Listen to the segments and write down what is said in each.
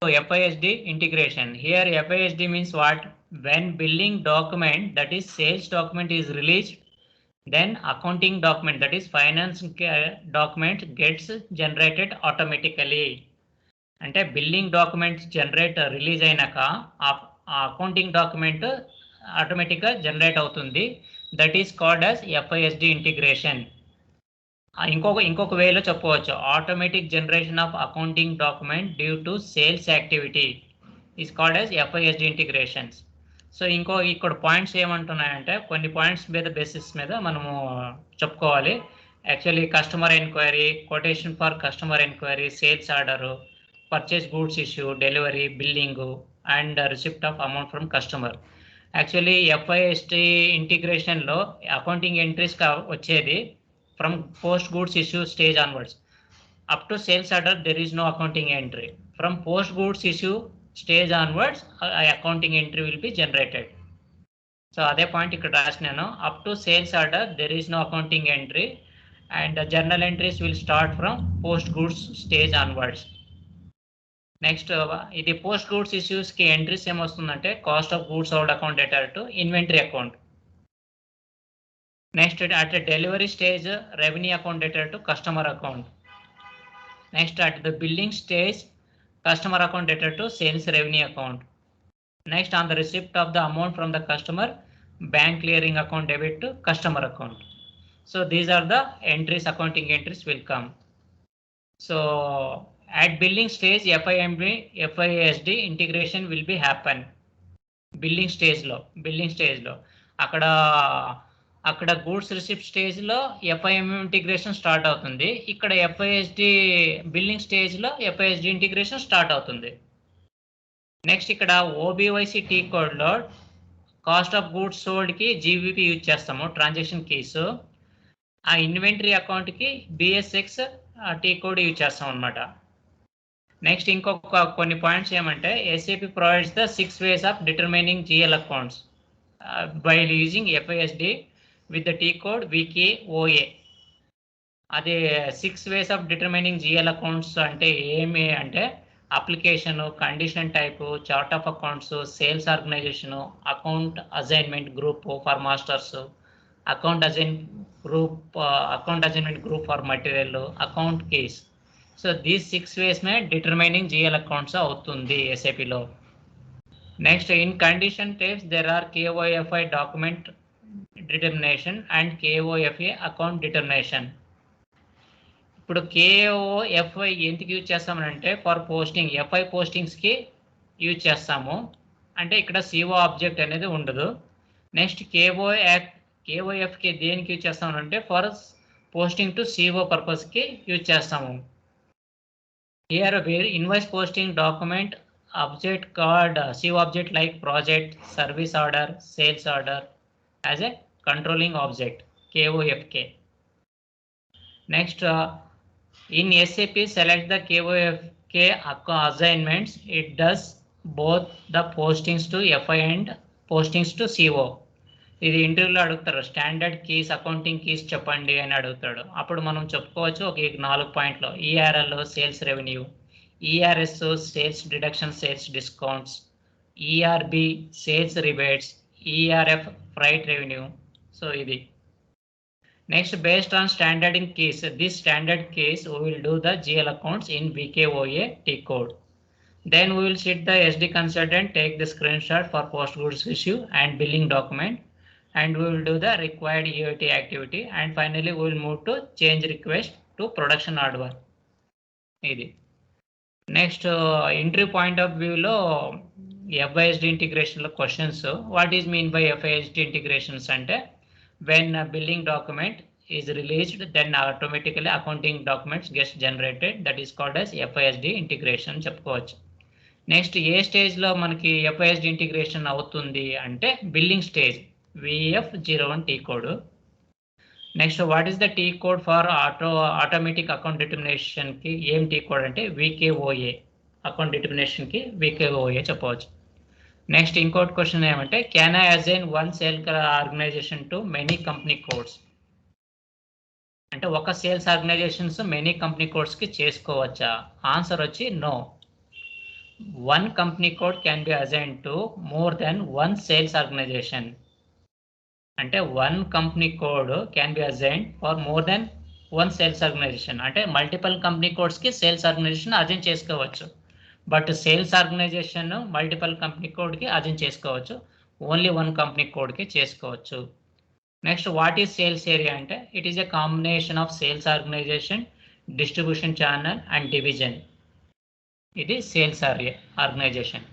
FISD integration. Here FISD means what? When billing document, that is sales document, is released, then accounting document, that is finance document, gets generated automatically. అంటే billing documents release అయినాక accounting document ఆటోమేటిక్గా generate అవుతుంది. That is called as FISD integration. ఇంకొక వేలో చెప్పవచ్చు, automatic generation of accounting document due to sales activity is called as FISD integrations. So ఇక్కడ points ఏమంటున్నాయంటే, కొన్ని points మీద బేసిస్ మీద మనము చెప్పుకోవాలి. Actually customer enquiry, quotation for customer enquiry, sales order, purchase goods issue, delivery, billing, and receipt of amount from customer. Actually FISD integration లో accounting entries వచ్చేది from post goods issue stage onwards. Up to sales order there is no accounting entry. From post goods issue stage onwards accounting entry will be generated. So అదే point ఇక్కడ రాసినాను. Up to sales order there is no accounting entry and the journal entries will start from post goods stage onwards. Next ఇది post goods ఇష్యూస్కి entries ఏమొస్తుందంటే, cost of goods sold account data to inventory account. Next at delivery stage revenue account data to customer account. Next at the billing stage customer account data to sales revenue account. Next on the receipt of the amount from the customer bank clearing account debit to customer account. So these are the entries, accounting entries will come. So at billing stage FISD integration will be happen. Billing stage లో అక్కడ goods receipt stage లో FIM integration start అవుతుంది. ఇక్కడ FISD billing stage లో FISD integration start అవుతుంది. Next ఇక్కడ OBYC T code లో cost of goods sold కి GBP యూజ్ చేస్తాము, ట్రాన్సాక్షన్ కీస్. ఆ ఇన్వెంటరీ అకౌంట్ కి BSX టీ కోడ్ యూజ్ చేస్తాం అనమాట. నెక్స్ట్ ఇంకొక కొన్ని పాయింట్స్ ఏమంటే, SAP provides the 6 ways of determining GL accounts by using FISD with the T code VKOA. అది 6 ways of determining GL accounts అంటే ఏమి అంటే, application, condition type, chart of accounts, sales organization, account assignment group for masters, account assignment group for material, account case. So these 6 ways may determining GL accounts అవుతుంది SAP లో. Next in condition types there are KOFI document determination and KOFA account determination. ఇప్పుడు KOFI ఎందుకు use చేస్తామనంటే, for posting, FI పోస్టింగ్స్కి use చేస్తాము. అంటే ఇక్కడ CO object అనేది ఉండదు. నెక్స్ట్ KOFకి దేనికి యూజ్ చేస్తామనంటే, ఫర్ పోస్టింగ్ టు CO పర్పస్కి యూజ్ చేస్తాము. Here where invoice posting document object called CO object like project, service order, sales order as a controlling object, KOFK. Next in SAP select the KOFK assignments. It does both the postings to FI and postings to CO. ఇది ఇంటర్వ్యూలో అడుగుతారు, standard keys, accounting keys చెప్పండి అని అడుగుతాడు. అప్పుడు మనం చెప్పుకోవచ్చు ఒక 4 పాయింట్లు. ERL sales revenue, ERS sales deduction, sales discounts, ERB sales rebates, ERF freight revenue. So ఇది. Next based on standard in keys, this standard case we will do the GL accounts in VKOA T code. Then we will sit the SD consultant, take the screenshot for post goods issue and billing document, and we will do the required EOT activity, and finally we will move to change request to production order. ఇది. Next entry point of వ్యూలో FISD ఇంటిగ్రేషన్లో questions. What is mean by FISD integrations అంటే, when billing document is released then automatically accounting documents gets generated, that is called as FISD integration చెప్పుకోవచ్చు. Next ఏ స్టేజ్లో మనకి FISD integration అవుతుంది అంటే, billing stage, VF01 T code. Next what is the T code for automatic account డిటర్మినేషన్కి ఏం T code అంటే VKOA, account డిటర్మినేషన్కి VKOA చెప్పవచ్చు. నెక్స్ట్ ఇంకోటి క్వశ్చన్ ఏమంటే, can I assign one sale organisation to many company codes అంటే, ఒక sales organisations many company కోడ్స్కి చేసుకోవచ్చా? ఆన్సర్ వచ్చి no. one company code can be assigned to more than one sales organization. అంటే one company code can be assigned for more than one sales organization. అంటే multiple company codes కి sales organization assign చేసుకోవచ్చు. But sales organization multiple company code కి assign చేసుకోవచ్చు. Only one company code కి చేసుకోవచ్చు. Next what is sales area అంటే it is a combination of sales organization, distribution channel and division. ఇది sales organization.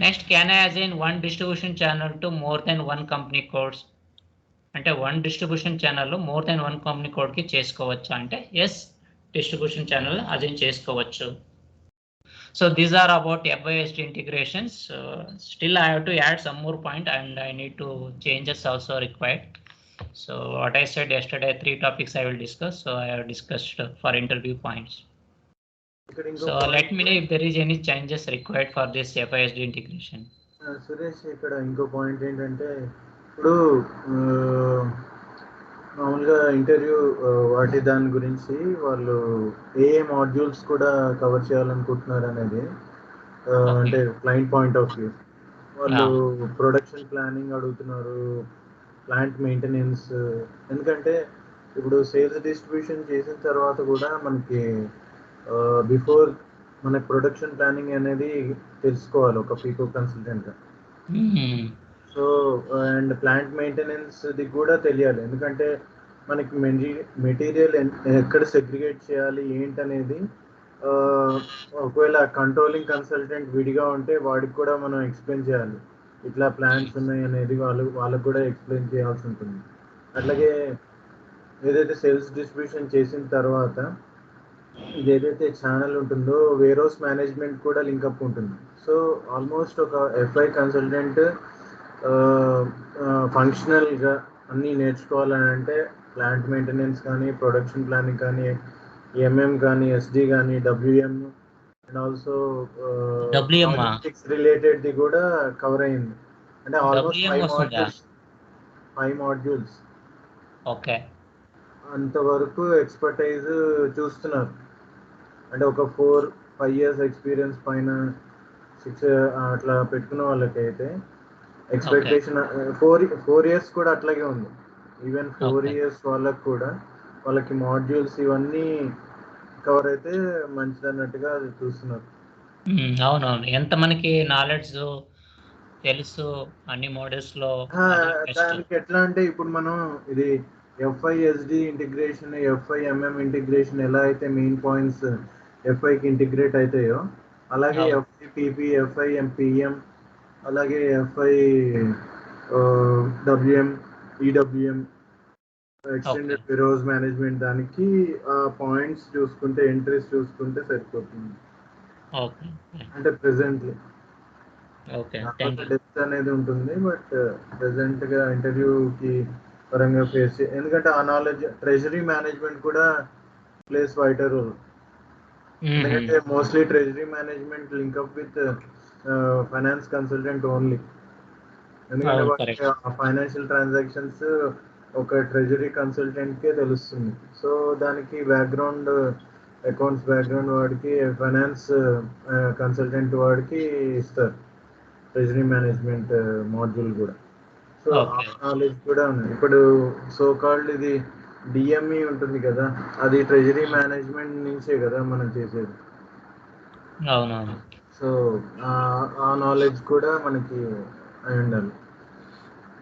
Next can I assign one distribution channel to more than one company codes. అంటే one distribution channel more than one company కోడ్కి చేసుకోవచ్చా అంటే yes, distribution channel అజైన్ చేసుకోవచ్చు. So these are about FISD integrations. Still I have to add some more point and I need to changes also required. So what I said yesterday, 3 topics I will discuss. So I have discussed for interview points. So let me know if there is any changes required for this FISD integration. Suresh, ఇక్కడ ఇంకో point ఏంటంటే ఇప్పుడు మామూలుగా interview వాటి దాని గురించి వాళ్ళు ఏ modules కూడా కవర్ చేయాలనుకుంటున్నారు అనేది అంటే క్లయింట్ పాయింట్ ఆఫ్ వ్యూ. వాళ్ళు ప్రొడక్షన్ ప్లానింగ్ అడుగుతున్నారు, ప్లాంట్ మెయింటెనెన్స్. ఎందుకంటే ఇప్పుడు సేల్స్ డిస్ట్రిబ్యూషన్ చేసిన తర్వాత కూడా మనకి బిఫోర్ మన ప్రొడక్షన్ ప్లానింగ్ అనేది తెలుసుకోవాలి ఒక FICO consultant. So and plant మెయింటెనెన్స్ది కూడా తెలియాలి, ఎందుకంటే మనకి మెటీరియల్ ఎక్కడ సెగ్రిగేట్ చేయాలి ఏంటనేది ఒకవేళ కంట్రోలింగ్ కన్సల్టెంట్ విడిగా ఉంటే వాడికి కూడా మనం ఎక్స్ప్లెయిన్ చేయాలి, ఇట్లా ప్లాంట్స్ ఉన్నాయి అనేది వాళ్ళకు కూడా ఎక్స్ప్లెయిన్ చేయాల్సి ఉంటుంది. అట్లాగే ఏదైతే సేల్స్ డిస్ట్రిబ్యూషన్ చేసిన తర్వాత ఇది ఏదైతే ఛానల్ ఉంటుందో వేరోస్ మేనేజ్మెంట్ కూడా లింకప్ ఉంటుంది. సో ఆల్మోస్ట్ ఒక FI కన్సల్టెంట్ ఫంక్షనల్గా అన్నీ నేర్చుకోవాలని అంటే ప్లాంట్ మెయింటెనెన్స్ కానీ, ప్రొడక్షన్ ప్లానింగ్ కానీ, MM కానీ, SD కానీ, WM అండ్ ఆల్సో లాజిస్టిక్స్ రిలేటెడ్ది కూడా కవర్ అయింది. అంటే ఆల్మోస్ట్ 5 మాడ్యూల్స్. ఓకే, అంతవరకు ఎక్స్పర్టైజ్ చూస్తున్నారు. అంటే ఒక 4-5 years ఎక్స్పీరియన్స్ పైన 6 అట్లా పెట్టుకున్న వాళ్ళకైతే ఎక్స్పెక్టేషన్ 4 years కూడా అట్లాగే ఉంది. ఈవెన్ 4 years వాళ్ళకి కూడా వాళ్ళకి మాడ్యూల్స్ ఇవన్నీ కవర్ అయితే మంచిది అన్నట్టుగా చూస్తున్నారు. అవునవును, ఎంత మనకి నాలెడ్జ్ తెలుసు అన్ని మోడల్స్ లో. దానికి ఎట్లా అంటే ఇప్పుడు మనం ఇది FISD ఇంటిగ్రేషన్, FIMM ఇంటిగ్రేషన్ ఎలా అయితే మెయిన్ పాయింట్స్ FIకి ఇంటిగ్రేట్ అవుతాయో అలాగే FIPP, FIMPM, అలాగే FIWM, EWM, extended warehouse management, దానికి ఆ పాయింట్స్ చూసుకుంటే, ఎంట్రీస్ చూసుకుంటే సరిపోతుంది. అంటే ప్రెసెంట్లీ డెప్త్ అనేది ఉంటుంది, బట్ ప్రెసెంట్ గా ఇంటర్వ్యూకి పరంగా ఫేస్ ఎందుకంటే ఆ నాలెడ్జ్ ట్రెజరీ మేనేజ్మెంట్ కూడా ప్లేస్ వైటర్ రోల్. ఎందుకంటే mostly treasury management link up with finance consultant only. ఎందుకంటే ఫైనాన్షియల్ ట్రాన్సాక్షన్స్ ఒక ట్రెజరీ కన్సల్టెంట్కే తెలుస్తుంది. సో దానికి బ్యాక్గ్రౌండ్, అకౌంట్స్ బ్యాక్గ్రౌండ్ వాడికి, ఫైనాన్స్ కన్సల్టెంట్ వాడికి ఇస్తారు ట్రెజరీ మేనేజ్మెంట్ మాడ్యూల్ కూడా. సో నాలెడ్జ్ కూడా ఉంది. ఇప్పుడు సో కాల్డ్ ఇది DME ఉంటుంది కదా, అది ట్రెజరీ మేనేజ్మెంట్ నుంచే కదా మనం చేసేది. అవునవును. సో ఆ నాలెడ్జ్ కూడా మనకి అయి ఉండాలి.